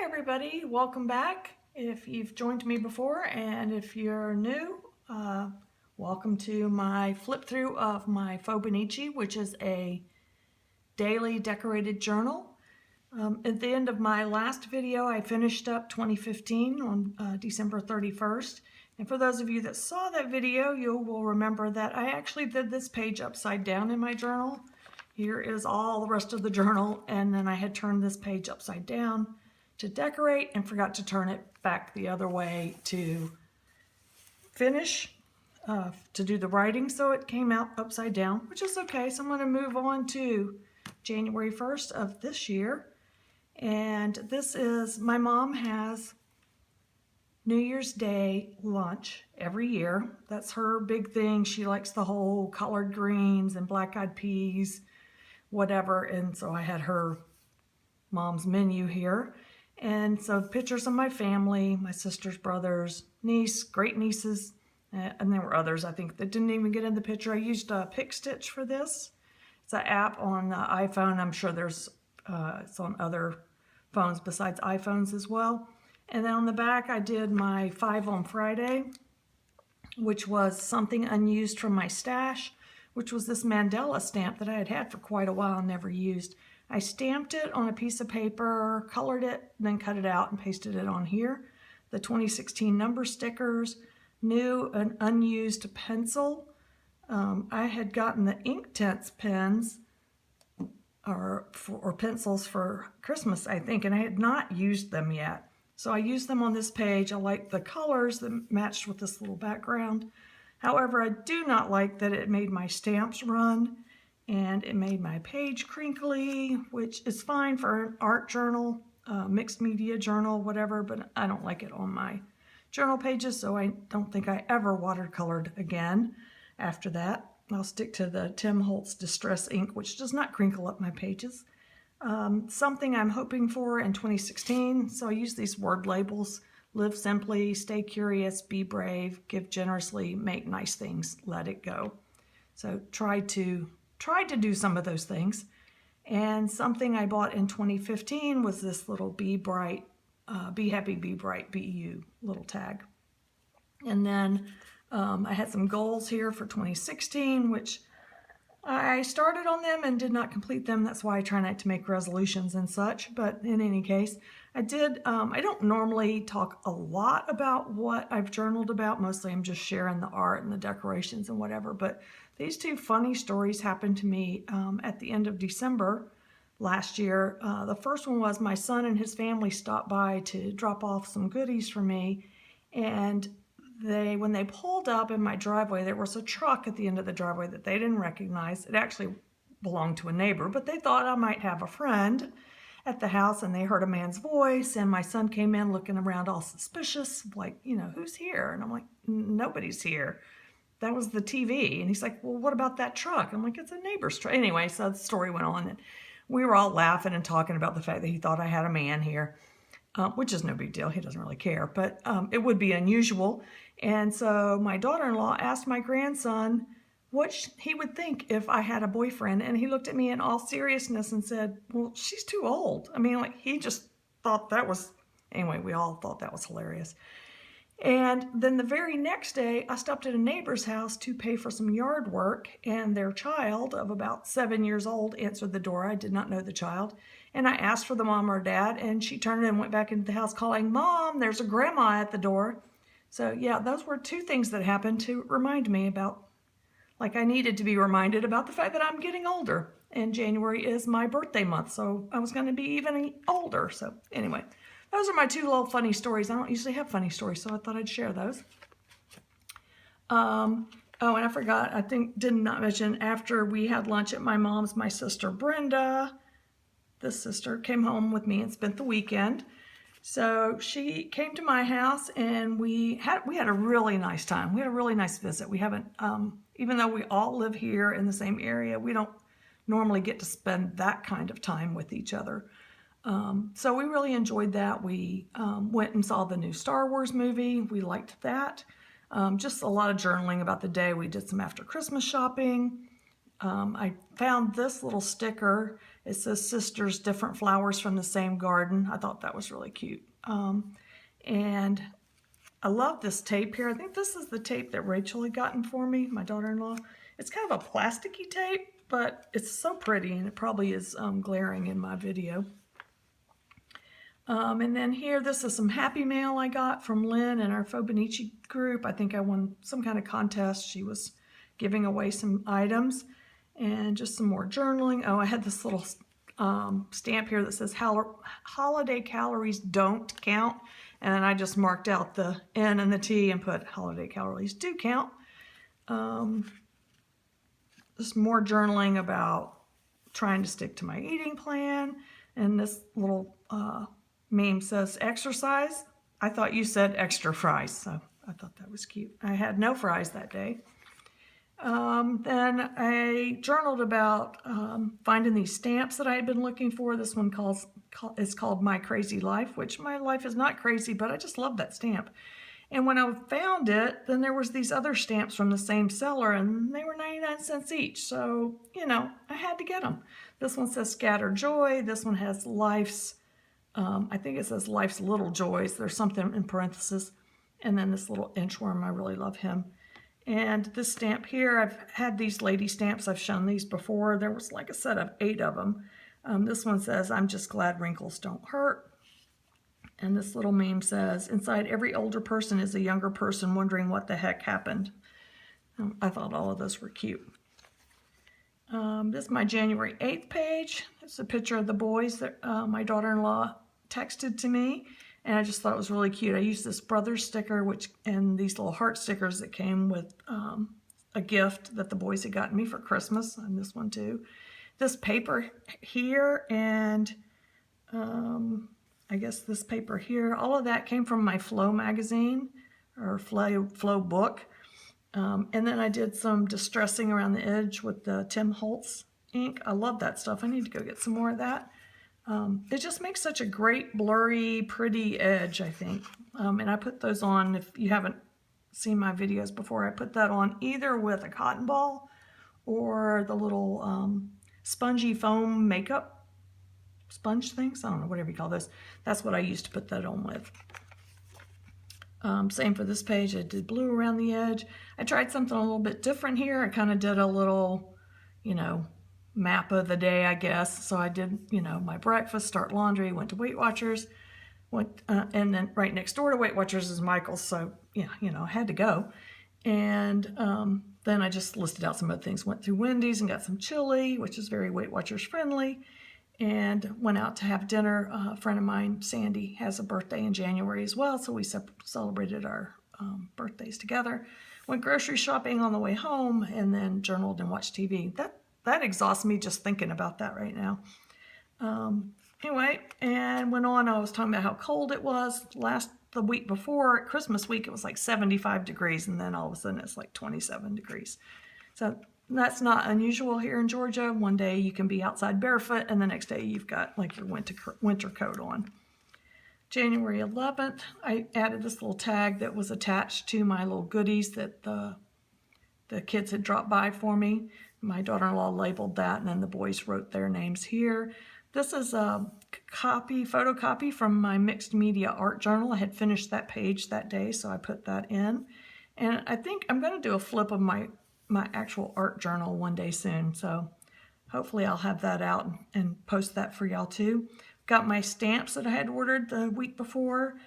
Everybody, welcome back. If you've joined me before and if you're new, welcome to my flip through of my Fauxbonichi, which is a daily decorated journal. At the end of my last video, I finished up 2015 on December 31st. And for those of you that saw that video, you will remember that I actually did this page upside down in my journal. Here is all the rest of the journal, and then I had turned this page upside down to decorate and forgot to turn it back the other way to finish, to do the writing, so it came out upside down, which is okay. So I'm going to move on to January 1st of this year. And this is, my mom has New Year's Day lunch every year. That's her big thing. She likes the whole collard greens and black-eyed peas, whatever. And so I had her mom's menu here. And so pictures of my family, my sister's brothers, niece, great nieces, and there were others I think that didn't even get in the picture. I used PicStitch for this. It's an app on the iPhone. I'm sure there's it's on other phones besides iPhones as well. And then on the back I did my 5 on Friday, which was something unused from my stash, which was this Mandela stamp that I had had for quite a while and never used. I stamped it on a piece of paper, colored it, then cut it out and pasted it on here. The 2016 number stickers, new and unused pencil. I had gotten the Inktense pens or pencils for Christmas, I think, and I had not used them yet. So I used them on this page. I like the colors that matched with this little background. However, I do not like that it made my stamps run and it made my page crinkly, which is fine for an art journal, mixed media journal, whatever, but I don't like it on my journal pages, so I don't think I ever watercolored again after that. I'll stick to the Tim Holtz Distress ink, which does not crinkle up my pages. Something I'm hoping for in 2016, so I use these word labels: live simply, stay curious, be brave, give generously, make nice things, let it go. So tried to do some of those things. And something I bought in 2015 was this little Be Bright, Be Happy, Be Bright, Be You little tag. And then I had some goals here for 2016, which I started on them and did not complete them. That's why I try not to make resolutions and such. But in any case, I did. I don't normally talk a lot about what I've journaled about. Mostly I'm just sharing the art and the decorations and whatever. But these two funny stories happened to me at the end of December last year. The first one was my son and his family stopped by to drop off some goodies for me. And when they pulled up in my driveway, there was a truck at the end of the driveway that they didn't recognize. It actually belonged to a neighbor, but they thought I might have a friend at the house, and they heard a man's voice, and my son came in looking around all suspicious, like, you know, who's here? And I'm like, nobody's here. That was the TV. And he's like, well, what about that truck? I'm like, it's a neighbor's truck. Anyway, so the story went on, and we were all laughing and talking about the fact that he thought I had a man here. Which is no big deal. He doesn't really care, but it would be unusual. And so my daughter-in-law asked my grandson what he would think if I had a boyfriend. And he looked at me in all seriousness and said, well, she's too old. I mean, like, he just thought that was, anyway, we all thought that was hilarious. And then the very next day, I stopped at a neighbor's house to pay for some yard work, and their child of about 7 years old answered the door. I did not know the child. And I asked for the mom or dad, and she turned and went back into the house calling, Mom, there's a grandma at the door. So yeah, those were two things that happened to remind me about, like, I needed to be reminded about the fact that I'm getting older. And January is my birthday month, so I was going to be even older. So anyway, those are my two little funny stories. I don't usually have funny stories, so I thought I'd share those. Oh, and I forgot, I think, did not mention, after we had lunch at my mom's, my sister Brenda, this sister, came home with me and spent the weekend. So she came to my house, and we had a really nice time. We had a really nice visit. We haven't, even though we all live here in the same area, we don't normally get to spend that kind of time with each other. So we really enjoyed that. We went and saw the new Star Wars movie. We liked that. Just a lot of journaling about the day. We did some after Christmas shopping. I found this little sticker. It says Sisters, Different Flowers from the Same Garden. I thought that was really cute. And I love this tape here. I think this is the tape that Rachel had gotten for me, my daughter-in-law. It's kind of a plasticky tape, but it's so pretty, and it probably is glaring in my video. And then here, this is some Happy Mail I got from Lynn in our Faux group. I think I won some kind of contest. She was giving away some items, and just some more journaling. Oh, I had this little stamp here that says holiday calories don't count. And then I just marked out the N and the T and put holiday calories do count. Just more journaling about trying to stick to my eating plan. And this little meme says exercise. I thought you said extra fries, so I thought that was cute. I had no fries that day. Then I journaled about finding these stamps that I had been looking for. This one is called My Crazy Life, which my life is not crazy, but I just love that stamp. And when I found it, then there was these other stamps from the same seller, and they were 99 cents each. So, you know, I had to get them. This one says Scatter Joy. This one has Life's, I think it says Life's Little Joys. There's something in parentheses. And then this little inchworm, I really love him. And this stamp here, I've had these lady stamps. I've shown these before. There was like a set of 8 of them. This one says, I'm just glad wrinkles don't hurt. And this little meme says, inside every older person is a younger person wondering what the heck happened. I thought all of those were cute. This is my January 8th page. It's a picture of the boys that my daughter-in-law texted to me. And I just thought it was really cute. I used this Brothers sticker, and these little heart stickers that came with a gift that the boys had gotten me for Christmas, and this one too. This paper here, and I guess this paper here, all of that came from my Flow magazine, or Flow book. And then I did some distressing around the edge with the Tim Holtz ink. I love that stuff. I need to go get some more of that. It just makes such a great, blurry, pretty edge, I think. And I put those on, if you haven't seen my videos before, I put that on either with a cotton ball or the little spongy foam makeup sponge things. I don't know, whatever you call those. That's what I used to put that on with. Same for this page. I did blue around the edge. I tried something a little bit different here. I kind of did a little, you know, map of the day, I guess. So I did, you know, my breakfast, start laundry, went to Weight Watchers, and then right next door to Weight Watchers is Michael's. So yeah, you know, I had to go. And then I just listed out some other things. Went through Wendy's and got some chili, which is very Weight Watchers friendly, and went out to have dinner. A friend of mine, Sandy, has a birthday in January as well, so we celebrated our birthdays together. Went grocery shopping on the way home, and then journaled and watched TV. That exhausts me just thinking about that right now. Anyway, and went on. I was talking about how cold it was. The week before, Christmas week, it was like 75 degrees, and then all of a sudden it's like 27 degrees. So that's not unusual here in Georgia. One day you can be outside barefoot, and the next day you've got like your winter coat on. January 11th, I added this little tag that was attached to my little goodies that the kids had dropped by for me. My daughter-in-law labeled that, and then the boys wrote their names here. This is a photocopy from my mixed media art journal. I had finished that page that day, so I put that in. And I think I'm going to do a flip of my actual art journal one day soon. So hopefully I'll have that out and post that for y'all too. Got my stamps that I had ordered the week before.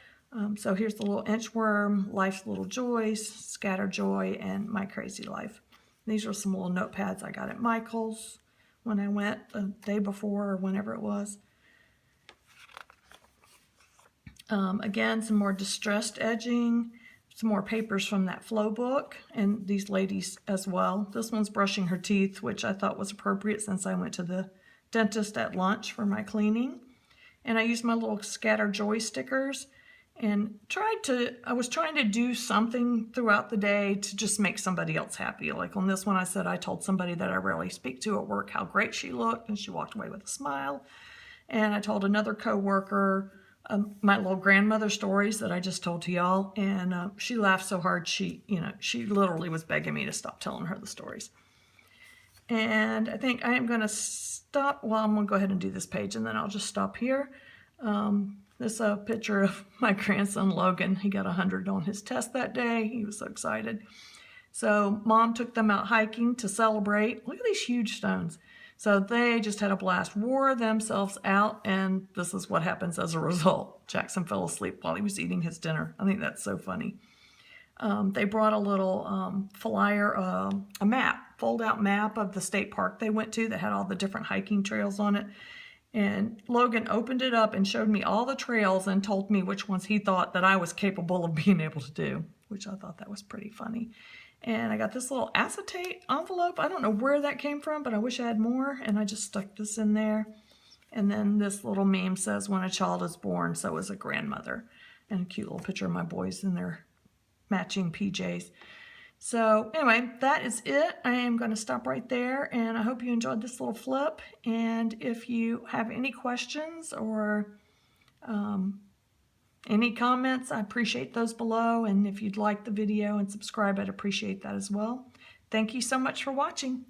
So here's the little inchworm, Life's Little Joys, Scatter Joy, and My Crazy Life. These are some little notepads I got at Michael's when I went the day before or whenever it was. Again, some more distressed edging, some more papers from that Flow book, and these ladies as well. This one's brushing her teeth, which I thought was appropriate since I went to the dentist at lunch for my cleaning. And I used my little Scatter Joy stickers and I was trying to do something throughout the day to just make somebody else happy. Like on this one, I said I told somebody that I rarely speak to at work how great she looked, and she walked away with a smile. And I told another coworker my little grandmother stories that I just told to y'all, and she laughed so hard she literally was begging me to stop telling her the stories. And I think I am going to stop. Well, I'm going to go ahead and do this page, and then I'll just stop here. This is a picture of my grandson, Logan. He got 100 on his test that day. He was so excited. So Mom took them out hiking to celebrate. Look at these huge stones. So they just had a blast, wore themselves out, and this is what happens as a result. Jackson fell asleep while he was eating his dinner. I think that's so funny. They brought a little flyer, a map, fold-out map of the state park they went to that had all the different hiking trails on it. And Logan opened it up and showed me all the trails and told me which ones he thought that I was capable of being able to do, which I thought that was pretty funny. And I got this little acetate envelope. I don't know where that came from, but I wish I had more. And I just stuck this in there. And then this little meme says, when a child is born, so is a grandmother. And a cute little picture of my boys in their matching PJs. So anyway, that is it. I am going to stop right there, and I hope you enjoyed this little flip. And if you have any questions or any comments, I appreciate those below. And if you'd like the video and subscribe, I'd appreciate that as well. Thank you so much for watching.